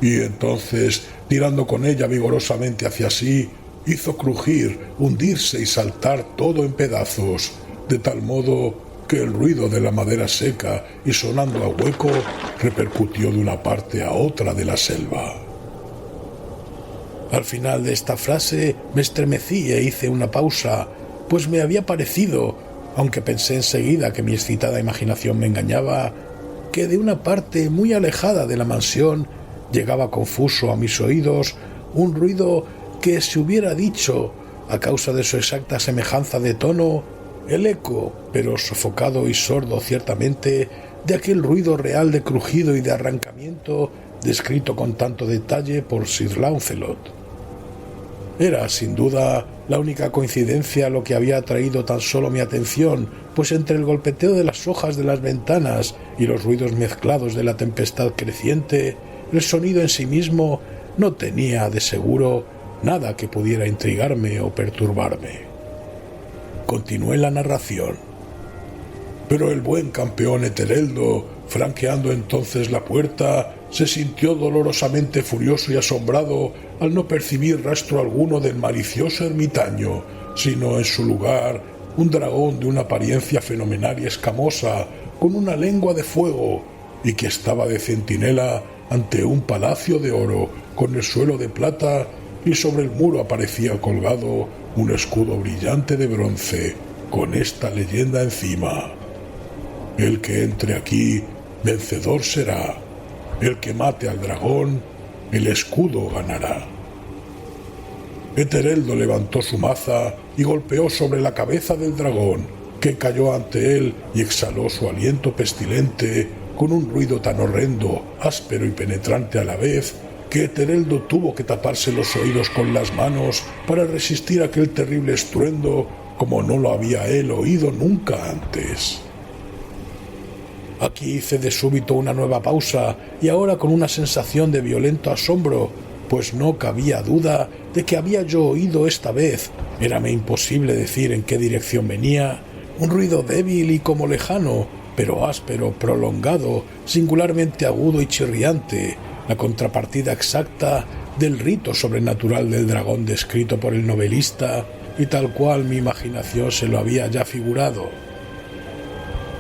S1: Y entonces, tirando con ella vigorosamente hacia sí, hizo crujir, hundirse y saltar todo en pedazos, de tal modo que el ruido de la madera seca y sonando a hueco repercutió de una parte a otra de la selva. Al final de esta frase me estremecí e hice una pausa, pues me había parecido, aunque pensé enseguida que mi excitada imaginación me engañaba, que de una parte muy alejada de la mansión llegaba confuso a mis oídos un ruido que se hubiera dicho, a causa de su exacta semejanza de tono, el eco, pero sofocado y sordo ciertamente, de aquel ruido real de crujido y de arrancamiento descrito con tanto detalle por Sir Launcelot. Era, sin duda, la única coincidencia lo que había atraído tan solo mi atención, pues entre el golpeteo de las hojas de las ventanas y los ruidos mezclados de la tempestad creciente, el sonido en sí mismo no tenía, de seguro, nada que pudiera intrigarme o perturbarme. Continué la narración. Pero el buen campeón Etereldo, franqueando entonces la puerta, se sintió dolorosamente furioso y asombrado al no percibir rastro alguno del malicioso ermitaño, sino en su lugar un dragón de una apariencia fenomenal y escamosa, con una lengua de fuego, y que estaba de centinela ante un palacio de oro con el suelo de plata, y sobre el muro aparecía colgado un escudo brillante de bronce con esta leyenda encima: el que entre aquí vencedor será, el que mate al dragón el escudo ganará. Etereldo levantó su maza y golpeó sobre la cabeza del dragón, que cayó ante él y exhaló su aliento pestilente con un ruido tan horrendo, áspero y penetrante a la vez, que Etereldo tuvo que taparse los oídos con las manos para resistir aquel terrible estruendo como no lo había él oído nunca antes. Aquí hice de súbito una nueva pausa, y ahora con una sensación de violento asombro, pues no cabía duda de que había yo oído esta vez, érame imposible decir en qué dirección venía, un ruido débil y como lejano, pero áspero, prolongado, singularmente agudo y chirriante, la contrapartida exacta del rito sobrenatural del dragón descrito por el novelista y tal cual mi imaginación se lo había ya figurado.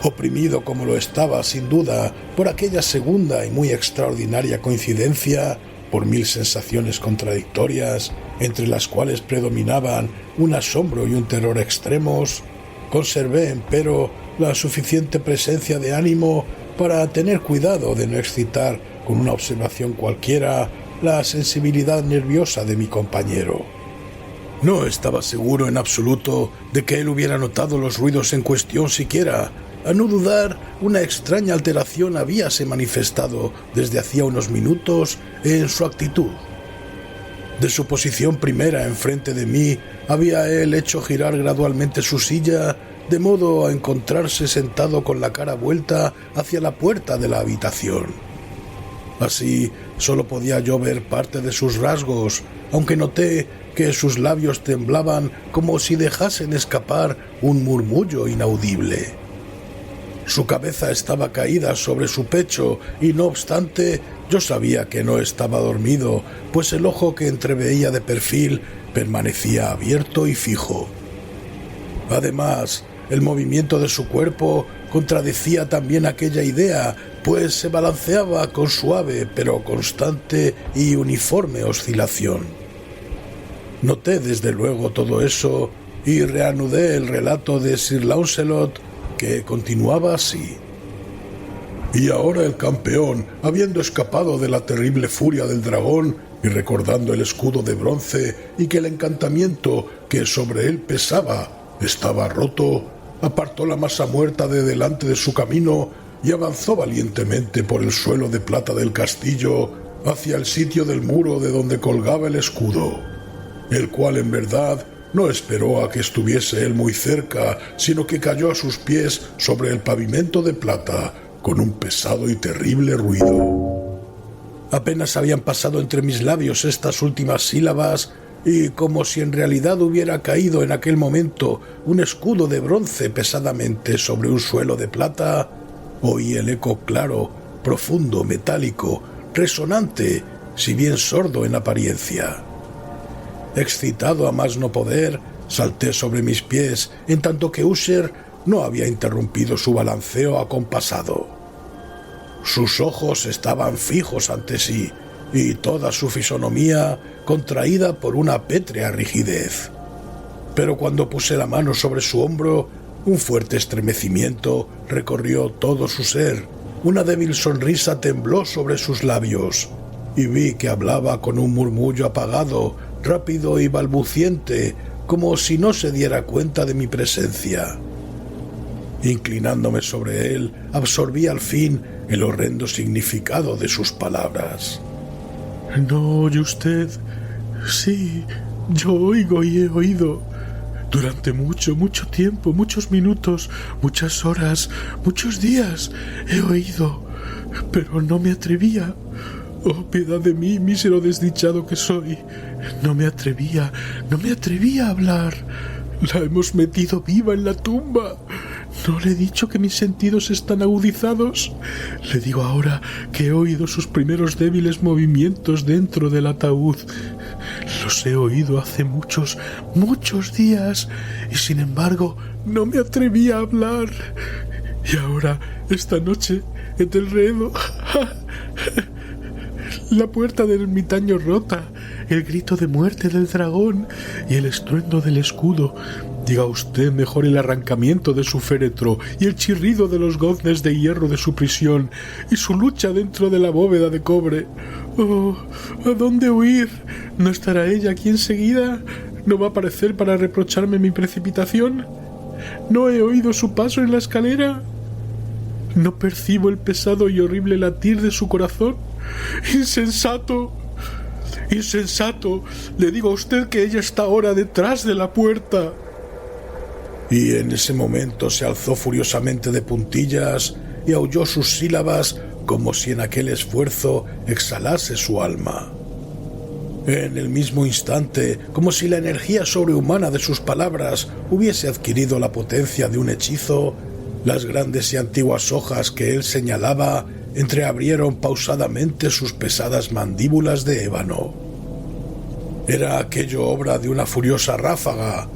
S1: Oprimido como lo estaba, sin duda, por aquella segunda y muy extraordinaria coincidencia, por mil sensaciones contradictorias, entre las cuales predominaban un asombro y un terror extremos, conservé, empero, la suficiente presencia de ánimo para tener cuidado de no excitar con una observación cualquiera la sensibilidad nerviosa de mi compañero. No estaba seguro en absoluto de que él hubiera notado los ruidos en cuestión siquiera, A no dudar, una extraña alteración habíase manifestado desde hacía unos minutos en su actitud. De su posición primera enfrente de mí, había él hecho girar gradualmente su silla, de modo a encontrarse sentado con la cara vuelta hacia la puerta de la habitación. Así, solo podía yo ver parte de sus rasgos, aunque noté que sus labios temblaban como si dejasen escapar un murmullo inaudible. Su cabeza estaba caída sobre su pecho y, no obstante, yo sabía que no estaba dormido, pues el ojo que entreveía de perfil permanecía abierto y fijo. Además, el movimiento de su cuerpo contradecía también aquella idea, pues se balanceaba con suave pero constante y uniforme oscilación. Noté desde luego todo eso y reanudé el relato de Sir Launcelot, que continuaba así. Y ahora el campeón, habiendo escapado de la terrible furia del dragón y recordando el escudo de bronce y que el encantamiento que sobre él pesaba estaba roto, apartó la masa muerta de delante de su camino y avanzó valientemente por el suelo de plata del castillo hacia el sitio del muro de donde colgaba el escudo, el cual en verdad no esperó a que estuviese él muy cerca, sino que cayó a sus pies sobre el pavimento de plata con un pesado y terrible ruido. Apenas habían pasado entre mis labios estas últimas sílabas, y como si en realidad hubiera caído en aquel momento un escudo de bronce pesadamente sobre un suelo de plata, oí el eco claro, profundo, metálico, resonante, si bien sordo en apariencia. Excitado a más no poder, salté sobre mis pies, en tanto que Usher no había interrumpido su balanceo acompasado. Sus ojos estaban fijos ante sí, y toda su fisonomía contraída por una pétrea rigidez. Pero cuando puse la mano sobre su hombro, un fuerte estremecimiento recorrió todo su ser, una débil sonrisa tembló sobre sus labios, y vi que hablaba con un murmullo apagado, rápido y balbuciente, como si no se diera cuenta de mi presencia. Inclinándome sobre él, absorbí al fin el horrendo significado de sus palabras.
S2: ¿No oye usted? Sí, yo oigo y he oído. Durante mucho tiempo, muchos minutos, muchas horas, muchos días, he oído, pero no me atrevía. Oh, piedad de mí, mísero desdichado que soy. No me atrevía a hablar. La hemos metido viva en la tumba. ¿No le he dicho que mis sentidos están agudizados? Le digo ahora que he oído sus primeros débiles movimientos dentro del ataúd. Los he oído hace muchos días, y sin embargo no me atrevía a hablar. Y ahora, esta noche, en el enredo, la puerta del ermitaño rota, el grito de muerte del dragón y el estruendo del escudo. Diga usted mejor el arrancamiento de su féretro y el chirrido de los goznes de hierro de su prisión y su lucha dentro de la bóveda de cobre. Oh, ¿a dónde huir? ¿No estará ella aquí enseguida? ¿No va a aparecer para reprocharme mi precipitación? ¿No he oído su paso en la escalera? ¿No percibo el pesado y horrible latir de su corazón? ¡Insensato! ¡Insensato! Le digo a usted que ella está ahora detrás de la puerta.
S1: Y en ese momento se alzó furiosamente de puntillas y aulló sus sílabas como si en aquel esfuerzo exhalase su alma. En el mismo instante, como si la energía sobrehumana de sus palabras hubiese adquirido la potencia de un hechizo, las grandes y antiguas hojas que él señalaba entreabrieron pausadamente sus pesadas mandíbulas de ébano. Era aquello obra de una furiosa ráfaga,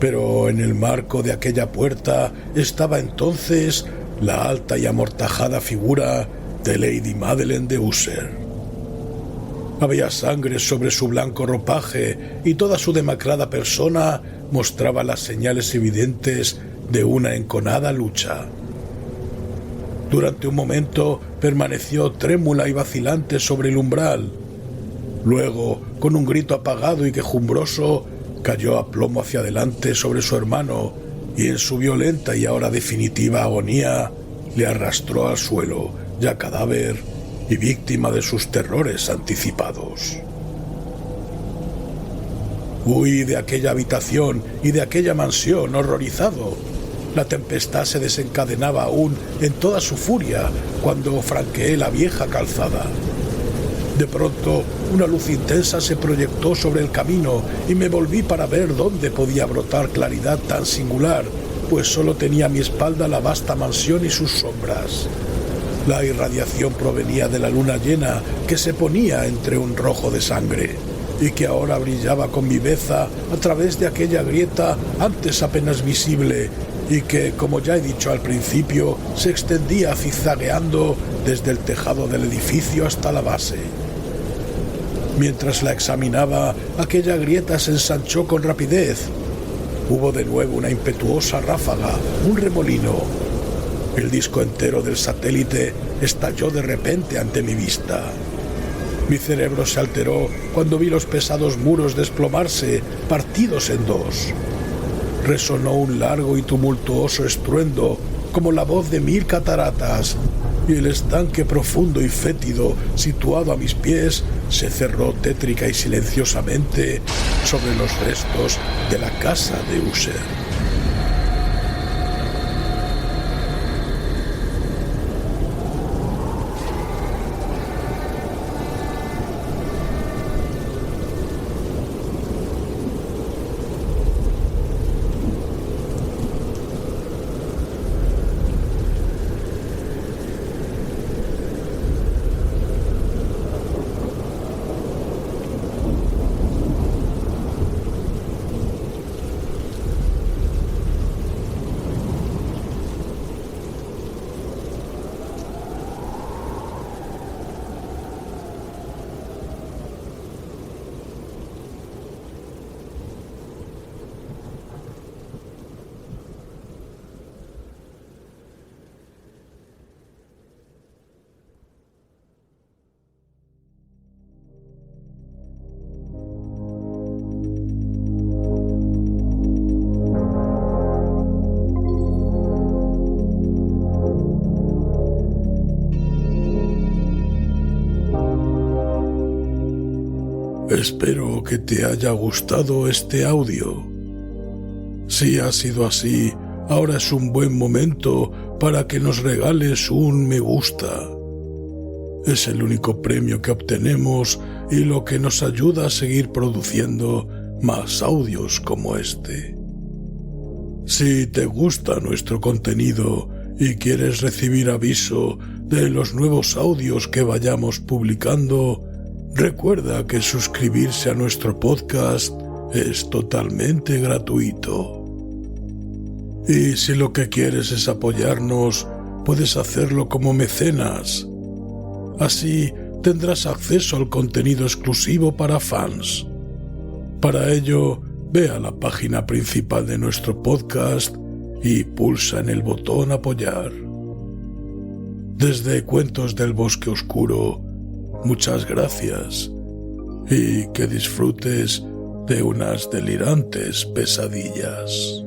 S1: pero en el marco de aquella puerta estaba entonces la alta y amortajada figura de Lady Madeleine de Usher. Había sangre sobre su blanco ropaje y toda su demacrada persona mostraba las señales evidentes de una enconada lucha. Durante un momento permaneció trémula y vacilante sobre el umbral. Luego, con un grito apagado y quejumbroso, cayó a plomo hacia adelante sobre su hermano y en su violenta y ahora definitiva agonía le arrastró al suelo, ya cadáver y víctima de sus terrores anticipados. Huí de aquella habitación y de aquella mansión horrorizado. La tempestad se desencadenaba aún en toda su furia cuando franqueé la vieja calzada. De pronto, una luz intensa se proyectó sobre el camino y me volví para ver dónde podía brotar claridad tan singular, pues solo tenía a mi espalda la vasta mansión y sus sombras. La irradiación provenía de la luna llena que se ponía entre un rojo de sangre y que ahora brillaba con viveza a través de aquella grieta antes apenas visible y que, como ya he dicho al principio, se extendía zigzagueando desde el tejado del edificio hasta la base. Mientras la examinaba, aquella grieta se ensanchó con rapidez. Hubo de nuevo una impetuosa ráfaga, un remolino. El disco entero del satélite estalló de repente ante mi vista. Mi cerebro se alteró cuando vi los pesados muros desplomarse, partidos en dos. Resonó un largo y tumultuoso estruendo, como la voz de 1000 cataratas, y el estanque profundo y fétido, situado a mis pies, se cerró tétrica y silenciosamente sobre los restos de la casa de User. Espero que te haya gustado este audio. Si ha sido así, ahora es un buen momento para que nos regales un me gusta. Es el único premio que obtenemos y lo que nos ayuda a seguir produciendo más audios como este. Si te gusta nuestro contenido y quieres recibir aviso de los nuevos audios que vayamos publicando, recuerda que suscribirse a nuestro podcast es totalmente gratuito. Y si lo que quieres es apoyarnos, puedes hacerlo como mecenas. Así tendrás acceso al contenido exclusivo para fans. Para ello, ve a la página principal de nuestro podcast y pulsa en el botón apoyar. Desde Cuentos del Bosque Oscuro, muchas gracias y que disfrutes de unas delirantes pesadillas.